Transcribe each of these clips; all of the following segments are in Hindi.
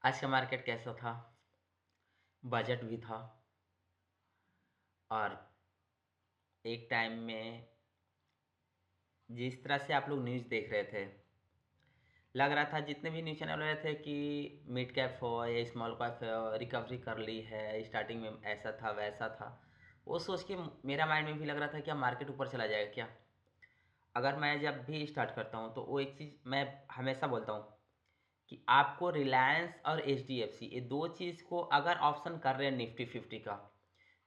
आज का मार्केट कैसा था? बजट भी था और एक टाइम में जिस तरह से आप लोग न्यूज़ देख रहे थे, लग रहा था जितने भी न्यूज़ चैनल वाले थे कि मिड कैप हो या स्मॉल कैप हो, रिकवरी कर ली है, स्टार्टिंग में ऐसा था वैसा था। वो सोच के मेरा माइंड में भी लग रहा था कि अब मार्केट ऊपर चला जाएगा क्या। अगर मैं जब भी स्टार्ट करता हूँ तो वो एक चीज़ मैं हमेशा बोलता हूँ कि आपको रिलायंस और एच डी एफ सी, ये दो चीज़ को अगर ऑप्शन कर रहे हैं निफ्टी फिफ्टी का,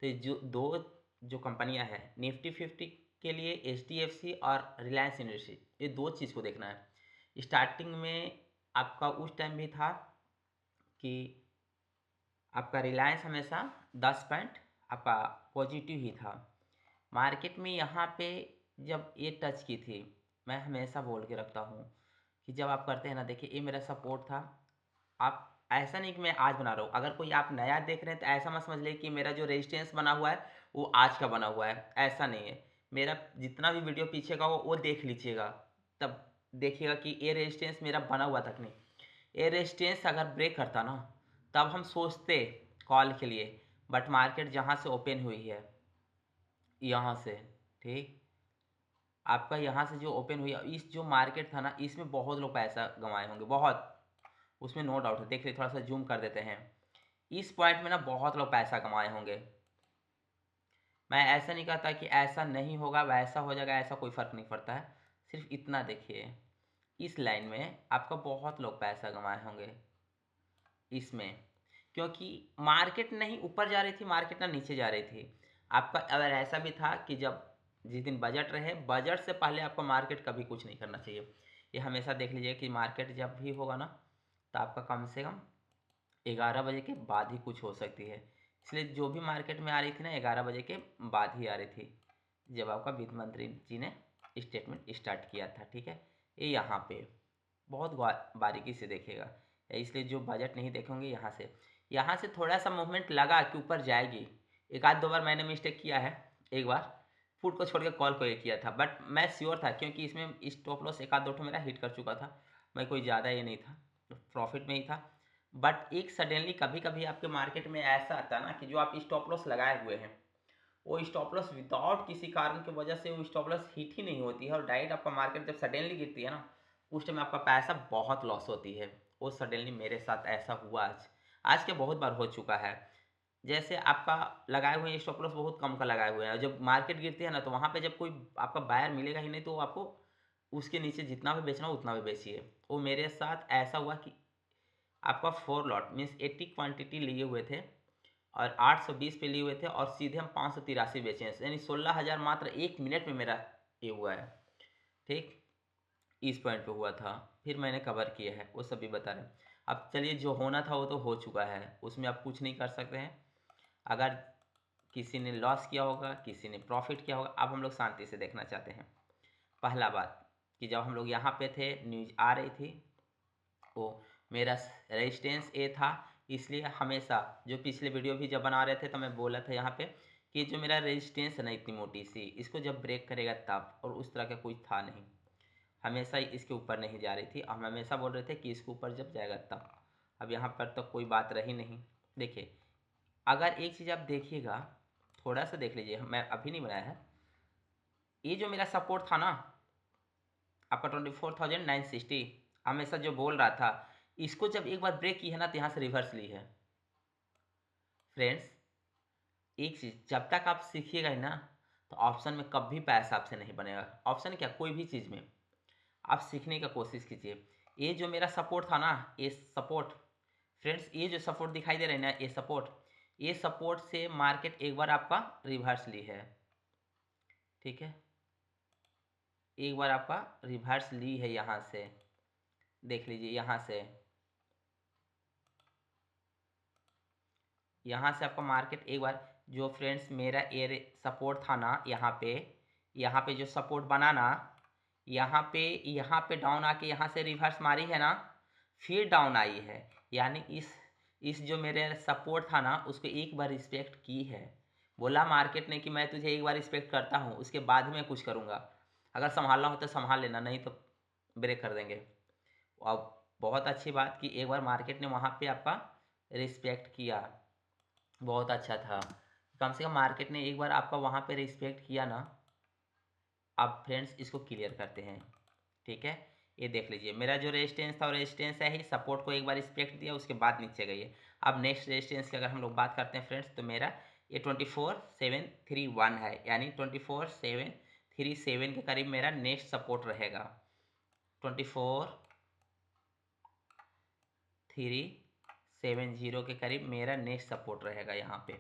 तो ये जो दो जो कंपनियां हैं निफ्टी फिफ्टी के लिए, एच डी एफ सी और रिलायंस इंडस्ट्री, ये दो चीज़ को देखना है। स्टार्टिंग में आपका उस टाइम भी था कि आपका रिलायंस हमेशा 10 पॉइंट आपका पॉजिटिव ही था मार्केट में। यहाँ पे जब ये टच की थी, मैं हमेशा बोल के रखता हूँ कि जब आप करते हैं ना, देखिए ये मेरा सपोर्ट था। आप ऐसा नहीं कि मैं आज बना रहा हूँ, अगर कोई आप नया देख रहे हैं तो ऐसा मत समझ ले कि मेरा जो रेजिस्टेंस बना हुआ है वो आज का बना हुआ है, ऐसा नहीं है। मेरा जितना भी वीडियो पीछे का हो वो देख लीजिएगा, तब देखिएगा कि ये रेजिस्टेंस मेरा बना हुआ तक नहीं। ये रेजिस्टेंस अगर ब्रेक करता ना, तब हम सोचते कॉल के लिए, बट मार्केट जहाँ से ओपन हुई है, यहाँ से, ठीक, आपका यहाँ से जो ओपन हुई है, इस जो मार्केट था ना, इसमें बहुत लोग पैसा गंवाए होंगे, बहुत, उसमें नो डाउट है। देख लिए, थोड़ा सा जूम कर देते हैं। इस पॉइंट में ना बहुत लोग पैसा कमाए होंगे। मैं ऐसा नहीं कहता कि ऐसा नहीं होगा, वैसा हो जाएगा, ऐसा कोई फ़र्क नहीं पड़ता है। सिर्फ इतना देखिए, इस लाइन में आपका बहुत लोग पैसा कमाए होंगे इसमें, क्योंकि मार्केट नहीं ऊपर जा रही थी, मार्केट ना नीचे जा रही थी। आपका अगर ऐसा भी था कि जब जिस दिन बजट रहे, बजट से पहले आपका मार्केट कभी कुछ नहीं करना चाहिए। ये हमेशा देख लीजिए कि मार्केट जब भी होगा ना, तो आपका कम से कम 11 बजे के बाद ही कुछ हो सकती है। इसलिए जो भी मार्केट में आ रही थी ना, 11 बजे के बाद ही आ रही थी, जब आपका वित्त मंत्री जी ने स्टेटमेंट स्टार्ट किया था, ठीक है। ये यहाँ पे बहुत बारीकी से देखिएगा, इसलिए जो बजट नहीं देखेंगे, यहाँ से थोड़ा सा मूवमेंट लगा कि ऊपर जाएगी। एक आध दो बार मैंने मिस्टेक किया है, एक बार फुट को छोड़ के कॉल को ये किया था, बट मैं श्योर था क्योंकि इसमें स्टॉप लॉस एक आध दो मेरा हिट कर चुका था। मैं कोई ज़्यादा ये नहीं था, प्रॉफिट में ही था। बट एक सडनली कभी कभी आपके मार्केट में ऐसा आता है ना कि जो आप स्टॉप लॉस लगाए हुए हैं, वो स्टॉप लॉस विदाउट किसी कारण की वजह से वो स्टॉप लॉस हिट ही नहीं होती है, और डायरेक्ट आपका मार्केट जब सडनली गिरती है ना, उस टाइम आपका पैसा बहुत लॉस होती है। वो सडनली मेरे साथ ऐसा हुआ आज, आज के बहुत बार हो चुका है। जैसे आपका लगाए हुए स्टॉप लॉस बहुत कम का लगाए हुए हैं, जब मार्केट गिरती है ना, तो वहाँ पे जब कोई आपका बायर मिलेगा ही नहीं, तो आपको उसके नीचे जितना भी बेचना हो उतना भी बेचिए। वो मेरे साथ ऐसा हुआ कि आपका 4 लॉट मीन्स 80 क्वांटिटी लिए हुए थे, और 820 पे लिए हुए थे, और सीधे हम 583 बेचे हैं, यानी 16,000 मात्र 1 मिनट में मेरा ये हुआ है, ठीक। इस पॉइंट पे हुआ था, फिर मैंने कवर किया है, वो सभी बता रहे हैं। अब चलिए, जो होना था वो तो हो चुका है, उसमें आप कुछ नहीं कर सकते हैं। अगर किसी ने लॉस किया होगा, किसी ने प्रॉफिट किया होगा, अब हम लोग शांति से देखना चाहते हैं। पहला बात कि जब हम लोग यहाँ पे थे, न्यूज आ रही थी, वो मेरा रेजिस्टेंस ए था। इसलिए हमेशा जो पिछले वीडियो भी जब बना रहे थे, तो मैं बोला था यहाँ पे कि जो मेरा रेजिस्टेंस है ना, इतनी मोटी सी, इसको जब ब्रेक करेगा तब, और उस तरह का कुछ था नहीं, हमेशा ही इसके ऊपर नहीं जा रही थी। हम हमेशा बोल रहे थे कि इसके ऊपर जब जाएगा तब। अब यहाँ पर तो कोई बात रही नहीं। देखिए, अगर एक चीज़ आप देखिएगा, थोड़ा सा देख लीजिए, मैं अभी नहीं बनाया है, ये जो मेरा सपोर्ट था ना आपका 24,960, हमेशा जो बोल रहा था, इसको जब एक बार ब्रेक की है ना, तो यहाँ से रिवर्स ली है। फ्रेंड्स, एक चीज़ जब तक आप सीखिएगा ही ना, तो ऑप्शन में कभी पैसा आपसे नहीं बनेगा। ऑप्शन क्या, कोई भी चीज़ में आप सीखने का कोशिश कीजिए। ये जो मेरा सपोर्ट था ना, ये सपोर्ट, फ्रेंड्स, ये जो सपोर्ट दिखाई दे रहा है ना, ये सपोर्ट से मार्केट एक बार आपका रिवर्स ली है, ठीक है। एक बार आपका रिवर्स ली है, यहाँ से देख लीजिए, यहाँ से आपका मार्केट एक बार, जो फ्रेंड्स मेरा एयर सपोर्ट था ना, यहाँ पे जो सपोर्ट बना ना, यहाँ पे डाउन आके यहाँ से रिवर्स मारी है ना, फिर डाउन आई है। यानी इस जो मेरे सपोर्ट था ना, उसको एक बार रिस्पेक्ट की है। बोला मार्केट ने कि मैं तुझे एक बार रिस्पेक्ट करता हूँ, उसके बाद ही मैं कुछ करूँगा। अगर संभालना हो तो संभाल लेना, नहीं तो ब्रेक कर देंगे। अब बहुत अच्छी बात कि एक बार मार्केट ने वहाँ पे आपका रिस्पेक्ट किया, बहुत अच्छा था। कम से कम मार्केट ने एक बार आपका वहाँ पे रिस्पेक्ट किया ना। अब फ्रेंड्स इसको क्लियर करते हैं, ठीक है। ये देख लीजिए मेरा जो रेजिस्टेंस था वो रेजिस्टेंस है ही, सपोर्ट को एक बार रिस्पेक्ट दिया, उसके बाद नीचे गई है। अब नेक्स्ट रेजिस्टेंस की अगर हम लोग बात करते हैं फ्रेंड्स, तो मेरा ये 24,731 है, यानी 24,737 के करीब मेरा नेक्स्ट सपोर्ट रहेगा। 24,370 के करीब मेरा नेक्स्ट सपोर्ट रहेगा यहाँ पे।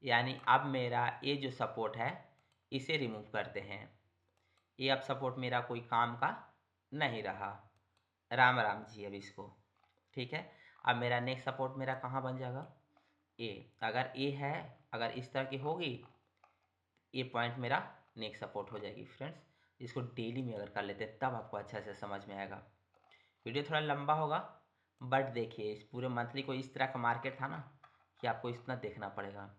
यानी अब मेरा ये जो सपोर्ट है इसे रिमूव करते हैं। ये अब सपोर्ट मेरा कोई काम का नहीं रहा, राम राम जी अब इसको, ठीक है। अब मेरा नेक्स्ट सपोर्ट मेरा कहाँ बन जाएगा, ए। अगर ए है, अगर इस तरह की होगी, ये पॉइंट मेरा नेक्स्ट सपोर्ट हो जाएगी फ्रेंड्स। इसको डेली में अगर कर लेते हैं तब आपको अच्छा से समझ में आएगा। वीडियो थोड़ा लंबा होगा, बट देखिए इस पूरे मंथली को इस तरह का मार्केट था ना कि आपको इतना देखना पड़ेगा।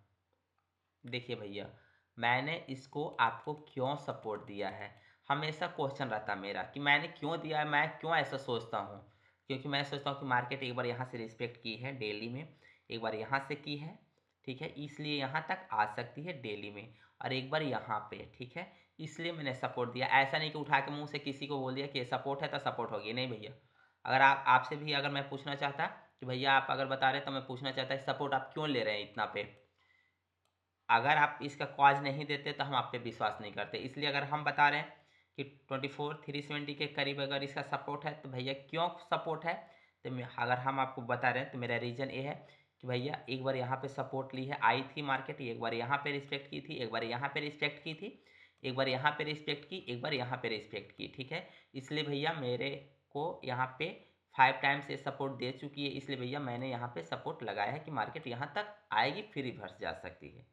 देखिए भैया, मैंने इसको आपको क्यों सपोर्ट दिया है, हमेशा क्वेश्चन रहता मेरा कि मैंने क्यों दिया है, मैं क्यों ऐसा सोचता हूँ। क्योंकि मैं सोचता हूँ कि मार्केट एक बार यहाँ से रिस्पेक्ट की है डेली में, एक बार यहाँ से की है, ठीक है, इसलिए यहाँ तक आ सकती है डेली में, और एक बार यहाँ पे, ठीक है, इसलिए मैंने सपोर्ट दिया। ऐसा नहीं कि उठा के मुंह से किसी को बोल दिया कि सपोर्ट है तो सपोर्ट होगी, नहीं भैया। अगर आपसे भी अगर मैं पूछना चाहता कि भैया आप अगर बता रहे तो मैं पूछना चाहता सपोर्ट आप क्यों ले रहे हैं इतना पे, अगर आप इसका कॉज नहीं देते तो हम आप पे विश्वास नहीं करते। इसलिए अगर हम बता रहे हैं कि 24,370 के करीब अगर इसका सपोर्ट है तो भैया क्यों सपोर्ट है, तो अगर हम आपको बता रहे हैं तो मेरा रीज़न ये है कि भैया एक बार यहाँ पे सपोर्ट ली है, आई थी मार्केट, एक बार यहाँ पे रिस्पेक्ट की थी, एक बार यहाँ पे रिस्पेक्ट की थी, एक बार यहाँ पे रिस्पेक्ट की, एक बार यहाँ पे रिस्पेक्ट की, ठीक है। इसलिए भैया मेरे को यहाँ पे 5 टाइम्स ये सपोर्ट दे चुकी है, इसलिए भैया मैंने यहाँ पे सपोर्ट लगाया है कि मार्केट यहाँ तक आएगी फिर रिवर्स जा सकती है,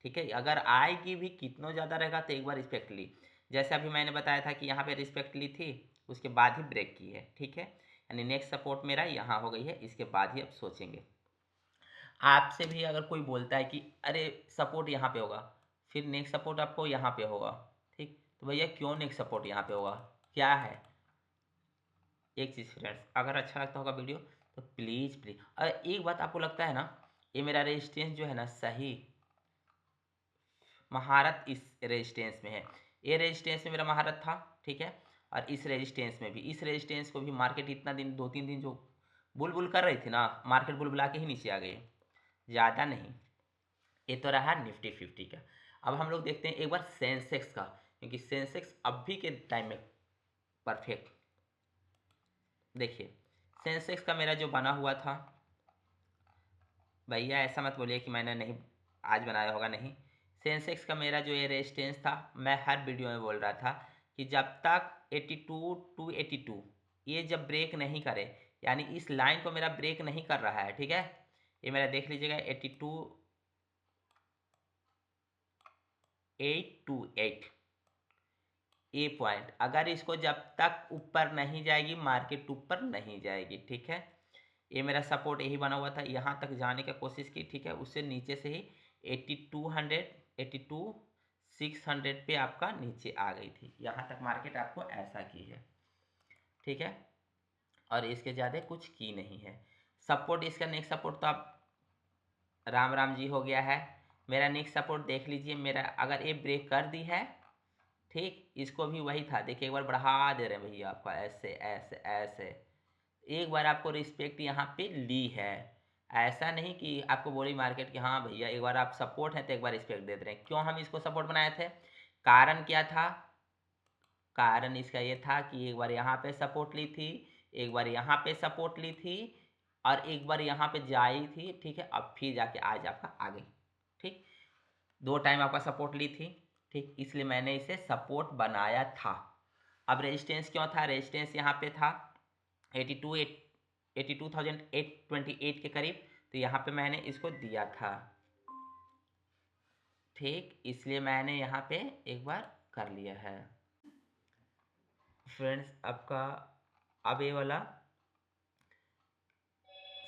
ठीक है। अगर आएगी भी कितना ज़्यादा रहेगा तो एक बार रिस्पेक्ट ली, जैसे अभी मैंने बताया था कि यहाँ पे रिस्पेक्ट ली थी उसके बाद ही ब्रेक की है, ठीक है। यानी नेक्स्ट सपोर्ट मेरा यहाँ हो गई है, इसके बाद ही अब सोचेंगे। आपसे भी अगर कोई बोलता है कि अरे सपोर्ट यहाँ पे होगा, फिर नेक्स्ट सपोर्ट आपको यहाँ पे होगा, ठीक, तो भैया क्यों नेक्स्ट सपोर्ट यहाँ पे होगा, क्या है। एक चीज़ फ्रेंड्स, अगर अच्छा लगता होगा वीडियो तो प्लीज़ प्लीज़, अगर एक बात आपको लगता है ना ये मेरा रेजिस्टेंस जो है ना सही, महारत इस रेजिस्टेंस में है, ये रेजिस्टेंस में मेरा महारत था, ठीक है। और इस रेजिस्टेंस में भी, इस रेजिस्टेंस को भी मार्केट इतना दिन 2-3 दिन जो बुलबुल कर रही थी ना, मार्केट बुलबुला के ही नीचे आ गई, ज़्यादा नहीं। ये तो रहा निफ्टी 50 का। अब हम लोग देखते हैं एक बार सेंसेक्स का, क्योंकि सेंसेक्स अभी के टाइम में परफेक्ट। देखिए सेंसेक्स का मेरा जो बना हुआ था, भैया ऐसा मत बोलिए कि मैंने नहीं आज बनाया होगा, नहीं। सेंसेक्स का मेरा जो ये रेजिस्टेंस था, मैं हर वीडियो में बोल रहा था कि जब तक 82 टू 82 ये जब ब्रेक नहीं करे, यानी इस लाइन को मेरा ब्रेक नहीं कर रहा है, ठीक है। ये मेरा देख लीजिएगा 82,828 ए पॉइंट, अगर इसको जब तक ऊपर नहीं जाएगी मार्केट ऊपर नहीं जाएगी, ठीक है। ये मेरा सपोर्ट यही बना हुआ था, यहाँ तक जाने की कोशिश की, ठीक है, उससे नीचे से ही 8200 82,600 पे आपका नीचे आ गई थी, यहाँ तक मार्केट आपको ऐसा की है, ठीक है। और इसके ज़्यादा कुछ की नहीं है। सपोर्ट इसका नेक्स्ट सपोर्ट तो आप राम राम जी हो गया है। मेरा नेक्स्ट सपोर्ट देख लीजिए, मेरा अगर ये ब्रेक कर दी है, ठीक, इसको भी वही था, देखिए एक बार बढ़ा दे रहे हैं भैया आपका, ऐसे ऐसे ऐसे, एक बार आपको रिस्पेक्ट यहाँ पे ली है। ऐसा नहीं कि आपको बोली मार्केट कि हाँ भैया एक बार आप सपोर्ट है तो एक बार रिस्पेक्ट दे रहे हैं। क्यों हम इसको सपोर्ट बनाए थे, कारण क्या था, कारण इसका ये था कि एक बार यहाँ पे सपोर्ट ली थी, एक बार यहाँ पे सपोर्ट ली थी, और एक बार यहाँ पे जाई थी, ठीक है, अब फिर जाके आज आपका आ गई, ठीक। 2 टाइम आपका सपोर्ट ली थी, ठीक, इसलिए मैंने इसे सपोर्ट बनाया था। अब रेजिस्टेंस क्यों था, रेजिस्टेंस यहाँ पे था 82,828 के करीब, तो यहाँ पे मैंने इसको दिया था, ठीक, इसलिए मैंने यहाँ पे एक बार कर लिया है फ्रेंड्स। आपका अब ये वाला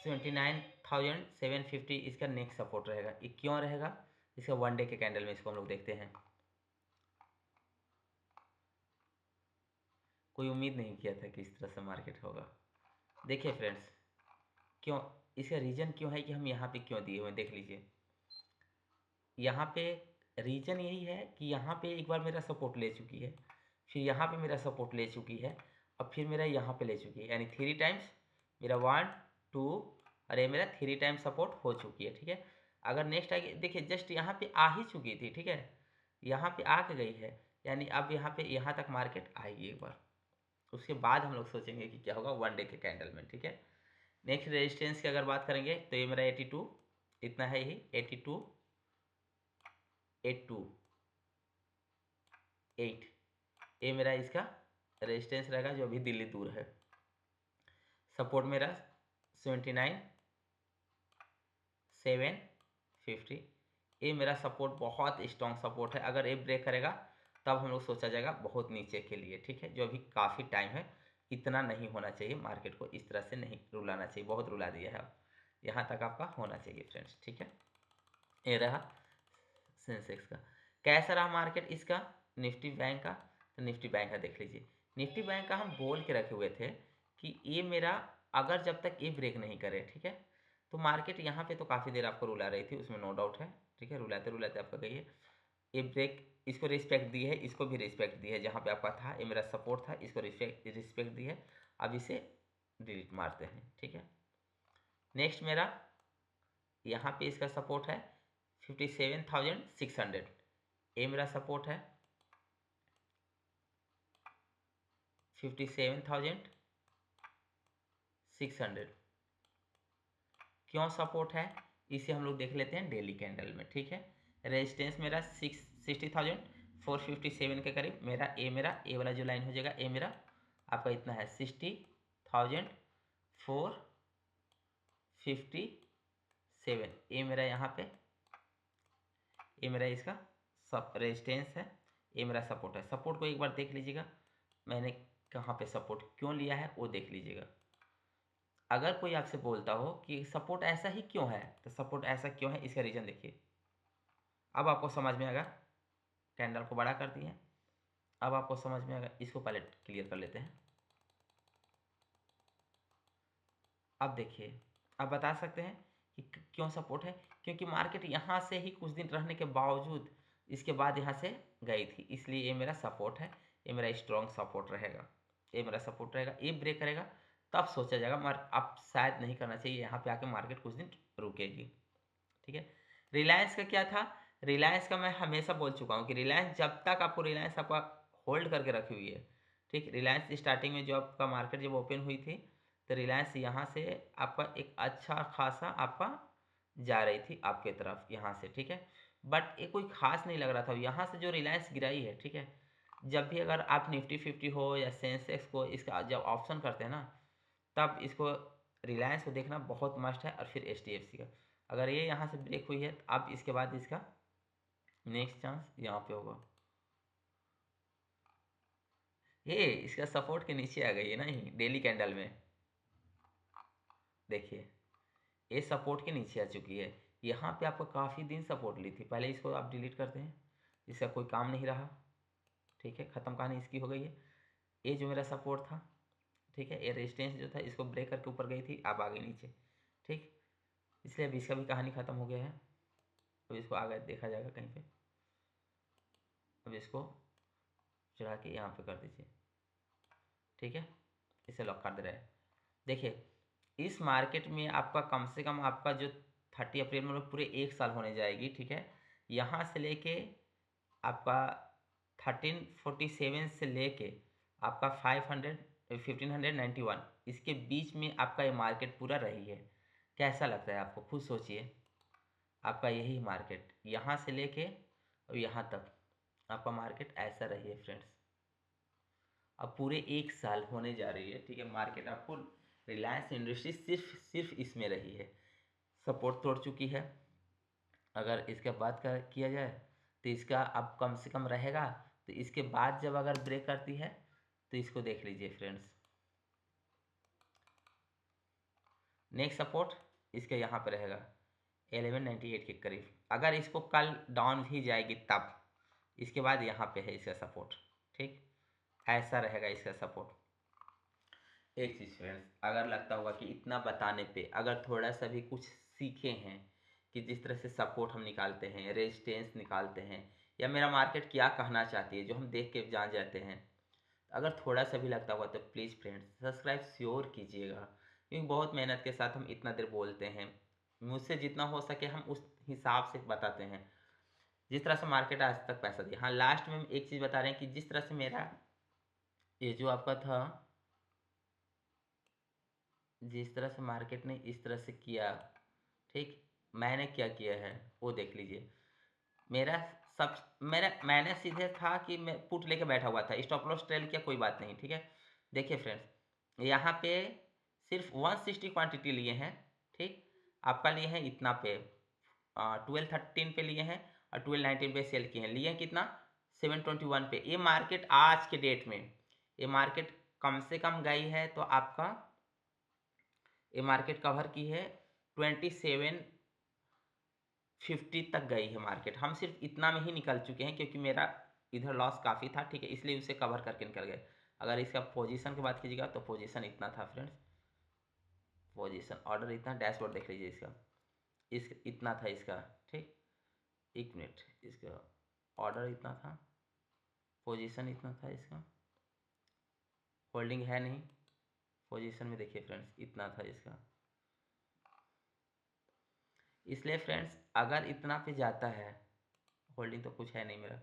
79,750 इसका नेक्स्ट सपोर्ट रहेगा। ये क्यों रहेगा, इसका 1 डे के कैंडल में इसको हम लोग देखते हैं। कोई उम्मीद नहीं किया था कि इस तरह से मार्केट होगा, देखिए फ्रेंड्स, क्यों इसका रीज़न क्यों है कि हम यहाँ पे क्यों दिए हुए हैं, देख लीजिए। यहाँ पे रीज़न यही है कि यहाँ पे एक बार मेरा सपोर्ट ले चुकी है, फिर यहाँ पे मेरा सपोर्ट ले चुकी है, और फिर मेरा यहाँ पे ले चुकी है, यानी 3 टाइम्स मेरा 1 2 और ये मेरा 3 टाइम्स सपोर्ट हो चुकी है, ठीक है। अगर नेक्स्ट आएगी, देखिए जस्ट यहाँ पे आ ही चुकी थी, ठीक है, यहाँ पे आ के गई है, यानी अब यहाँ पे यहाँ तक मार्केट आएगी एक बार, उसके बाद हम लोग सोचेंगे कि क्या होगा 1 डे के कैंडल में, ठीक है। नेक्स्ट रेजिस्टेंस की अगर बात करेंगे तो ये मेरा 82 इतना है, ही 82 82 8, ये मेरा इसका रेजिस्टेंस रहेगा जो अभी दिल्ली दूर है। सपोर्ट मेरा 79 750, ये मेरा सपोर्ट बहुत स्ट्रॉन्ग सपोर्ट है। अगर ये ब्रेक करेगा तब हम लोग सोचा जाएगा बहुत नीचे के लिए, ठीक है, जो अभी काफ़ी टाइम है, इतना नहीं होना चाहिए, मार्केट को इस तरह से नहीं रुलाना चाहिए, बहुत रुला दिया है, अब यहाँ तक आपका होना चाहिए फ्रेंड्स, ठीक है। ये रहा सेंसेक्स का। कैसा रहा मार्केट इसका, निफ्टी बैंक का, तो निफ्टी बैंक का देख लीजिए। निफ्टी बैंक का हम बोल के रखे हुए थे कि ये मेरा अगर जब तक ये ब्रेक नहीं करे, ठीक है, तो मार्केट यहाँ पे तो काफ़ी देर आपको रुला रही थी, उसमें नो डाउट है, ठीक है, रुलाते रुलाते आपका गई है। ये ब्रेक, इसको रिस्पेक्ट दी है, इसको भी रिस्पेक्ट दी है, जहाँ पे आपका था ये मेरा सपोर्ट था, इसको रिस्पेक्ट दी है। अब इसे डिलीट मारते हैं, ठीक है। नेक्स्ट मेरा यहाँ पे इसका सपोर्ट है 57,600, ये मेरा सपोर्ट है 57,600। क्यों सपोर्ट है इसे हम लोग देख लेते हैं डेली कैंडल में, ठीक है। रेजिस्टेंस मेरा 60,457 के करीब, मेरा ए वाला जो लाइन हो जाएगा, ए मेरा आपका इतना है 60,457, ये मेरा यहाँ पे, ये मेरा इसका सब रेजिस्टेंस है, ये मेरा सपोर्ट है। सपोर्ट को एक बार देख लीजिएगा, मैंने कहाँ पे सपोर्ट क्यों लिया है वो देख लीजिएगा। अगर कोई आपसे बोलता हो कि सपोर्ट ऐसा ही क्यों है, तो सपोर्ट ऐसा क्यों है इसका रीज़न देखिए। अब आपको समझ में आएगा, कैंडल को बड़ा कर दिए, अब आपको समझ में आएगा, इसको पहले क्लियर कर लेते हैं। अब देखिए, आप बता सकते हैं कि क्यों सपोर्ट है, क्योंकि मार्केट यहाँ से ही कुछ दिन रहने के बावजूद इसके बाद यहाँ से गई थी, इसलिए ये मेरा सपोर्ट है, ये मेरा स्ट्रॉन्ग सपोर्ट रहेगा, ये मेरा सपोर्ट रहेगा। ये ब्रेक करेगा तब सोचा जाएगा, मगर अब शायद नहीं करना चाहिए, यहाँ पे आके मार्केट कुछ दिन रुकेगी, ठीक है। रिलायंस का क्या था, रिलायंस का मैं हमेशा बोल चुका हूँ कि रिलायंस जब तक आपको रिलायंस आपका होल्ड करके रखी हुई है, ठीक। रिलायंस स्टार्टिंग में जो आपका मार्केट जब ओपन हुई थी, तो रिलायंस यहाँ से आपका एक अच्छा खासा आपका जा रही थी आपके तरफ यहाँ से, ठीक है। बट ये कोई खास नहीं लग रहा था, यहाँ से जो रिलायंस गिराई है, ठीक है। जब भी अगर आप निफ्टी 50 हो या सेंसेक्स को इसका जब ऑप्शन करते हैं ना, तब इसको रिलायंस को देखना बहुत मस्ट है, और फिर HDFC का। अगर ये यहाँ से ब्रेक हुई है तो अब इसके बाद इसका नेक्स्ट चांस यहाँ पे होगा, ये इसका सपोर्ट के नीचे आ गई है ना, ही डेली कैंडल में देखिए, ये सपोर्ट के नीचे आ चुकी है। यहाँ पे आपको काफ़ी दिन सपोर्ट ली थी, पहले इसको आप डिलीट करते हैं, इसका कोई काम नहीं रहा, ठीक है, ख़त्म कहानी इसकी हो गई है। ये जो मेरा सपोर्ट था, ठीक है, ये रेजिस्टेंस जो था, इसको ब्रेक करके ऊपर गई थी, अब आ गई नीचे, ठीक, इसलिए अब इसका भी कहानी ख़त्म हो गया है। अब इसको आगे देखा जाएगा कहीं पे, अब इसको चढ़ा के यहाँ पे कर दीजिए, ठीक है, इसे लॉक कर दे रहा है। देखिए, इस मार्केट में आपका कम से कम आपका जो 30 अप्रैल में पूरे 1 साल होने जाएगी, ठीक है। यहाँ से लेके आपका 1347 से लेके आपका 1591, इसके बीच में आपका ये मार्केट पूरा रही है। कैसा लगता है आपको, खुद सोचिए, आपका यही मार्केट यहाँ से लेके और यहाँ तक आपका मार्केट ऐसा रही है फ्रेंड्स। अब पूरे 1 साल होने जा रही है, ठीक है, मार्केट आपको रिलायंस इंडस्ट्री सिर्फ इसमें रही है, सपोर्ट तोड़ चुकी है। अगर इसके बाद का किया जाए तो इसका अब कम से कम रहेगा, तो इसके बाद जब अगर ब्रेक करती है तो इसको देख लीजिए फ्रेंड्स, नेक्स्ट सपोर्ट इसके यहाँ पे रहेगा 1198 के करीब। अगर इसको कल डाउन भी जाएगी तब इसके बाद यहाँ पे है इसका सपोर्ट, ठीक, ऐसा रहेगा इसका सपोर्ट। एक चीज़ फ्रेंड्स, अगर लगता होगा कि इतना बताने पे अगर थोड़ा सा भी कुछ सीखे हैं कि जिस तरह से सपोर्ट हम निकालते हैं, रेजिस्टेंस निकालते हैं, या मेरा मार्केट क्या कहना चाहती है जो हम देख के जान जाते हैं, अगर थोड़ा सा भी लगता होगा तो प्लीज़ फ्रेंड्स सब्सक्राइब श्योर कीजिएगा, क्योंकि बहुत मेहनत के साथ हम इतना देर बोलते हैं। मुझसे जितना हो सके हम उस हिसाब से बताते हैं, जिस तरह से मार्केट आज तक पैसा दिया। हाँ, लास्ट में हम एक चीज़ बता रहे हैं कि जिस तरह से मेरा ये जो आपका था, जिस तरह से मार्केट ने इस तरह से किया, ठीक, मैंने क्या किया है वो देख लीजिए। मेरा मैंने सीधे था कि मैं पुट लेके बैठा हुआ था, स्टॉप लॉस ट्रेल किया, कोई बात नहीं, ठीक है। देखिए फ्रेंड्स, यहाँ पे सिर्फ 160 क्वांटिटी लिए हैं, ठीक, आपका लिए हैं इतना पे 1213 पे लिए हैं, और 1219 पे सेल किए हैं, लिए हैं कितना 721 पे। ये मार्केट आज के डेट में, ये मार्केट कम से कम गई है तो आपका, ये मार्केट कवर की है 2750 तक गई है मार्केट। हम सिर्फ इतना में ही निकल चुके हैं क्योंकि मेरा इधर लॉस काफ़ी था, ठीक है, इसलिए उसे कवर करके निकल गए। अगर इसका पोजीशन की बात कीजिएगा तो पोजीशन इतना था फ्रेंड्स, पोजीशन ऑर्डर इतना, डैशबोर्ड देख लीजिए इसका, इस इतना था इसका, ठीक, एक मिनट, इसका ऑर्डर इतना था, पोजीशन इतना था इसका, होल्डिंग है नहीं, पोजीशन में देखिए फ्रेंड्स इतना था इसका। इसलिए फ्रेंड्स अगर इतना पे जाता है, होल्डिंग तो कुछ है नहीं मेरा,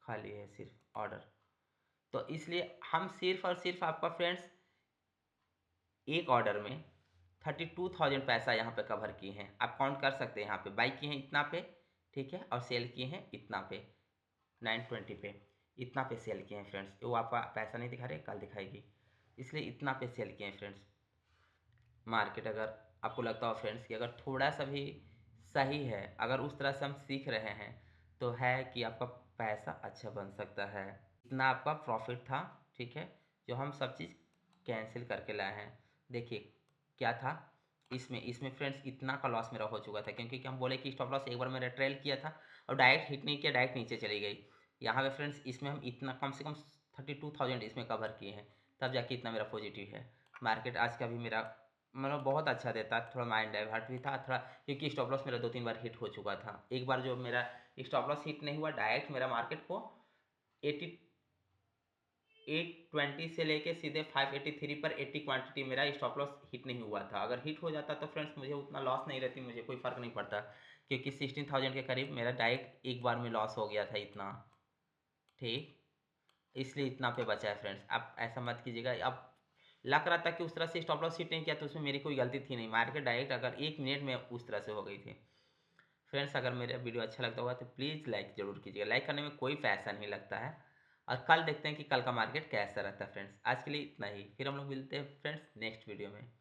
खाली है सिर्फ ऑर्डर, तो इसलिए हम सिर्फ और सिर्फ आपका फ्रेंड्स एक ऑर्डर में 32,000 पैसा यहाँ पे कवर किए हैं। आप काउंट कर सकते हैं, यहाँ पे बाई किए हैं इतना पे, ठीक है, और सेल किए हैं इतना पे 920 पे, इतना पे सेल किए हैं फ्रेंड्स। वो आपका पैसा नहीं दिखा रहे, कल दिखाएगी, इसलिए इतना पे सेल किए हैं फ्रेंड्स। मार्केट अगर आपको लगता हो फ्रेंड्स कि अगर थोड़ा सा भी सही है, अगर उस तरह से हम सीख रहे हैं, तो है कि आपका पैसा अच्छा बन सकता है। इतना आपका प्रॉफिट था, ठीक है, जो हम सब चीज़ कैंसिल करके लाए हैं। देखिए क्या था इसमें फ्रेंड्स, इतना का लॉस मेरा हो चुका था, क्योंकि हम बोले कि स्टॉप लॉस एक बार मैंने ट्रेल किया था और डायरेक्ट हिट नहीं किया, डायरेक्ट नीचे चली गई। यहाँ पे फ्रेंड्स इसमें हम इतना कम से कम 32,000 इसमें कवर किए हैं, तब जाके इतना मेरा पॉजिटिव है। मार्केट आज का भी मेरा मतलब बहुत अच्छा देता, थोड़ा माइंड डाइवर्ट भी था थोड़ा, क्योंकि स्टॉप लॉस मेरा 2-3 बार हिट हो चुका था। एक बार जो मेरा स्टॉप लॉस हिट नहीं हुआ, डायरेक्ट मेरा मार्केट को 820 से लेके सीधे 583 पर 80 क्वांटिटी मेरा स्टॉप लॉस हिट नहीं हुआ था। अगर हिट हो जाता तो फ्रेंड्स मुझे उतना लॉस नहीं रहती, मुझे कोई फ़र्क नहीं पड़ता, क्योंकि 16,000 के करीब मेरा डायरेक्ट एक बार में लॉस हो गया था इतना, ठीक, इसलिए इतना पे बचा है फ्रेंड्स। आप ऐसा मत कीजिएगा। अब लग रहा था कि उस तरह से स्टॉप लॉस हिट नहीं किया तो उसमें मेरी कोई गलती थी नहीं, मार्केट डायरेक्ट अगर 1 मिनट में उस तरह से हो गई थी। फ्रेंड्स अगर मेरा वीडियो अच्छा लगता होगा तो प्लीज़ लाइक ज़रूर कीजिएगा, लाइक करने में कोई पैसा नहीं लगता है। और कल देखते हैं कि कल का मार्केट कैसा रहता है फ्रेंड्स। आज के लिए इतना ही, फिर हम लोग मिलते हैं फ्रेंड्स नेक्स्ट वीडियो में।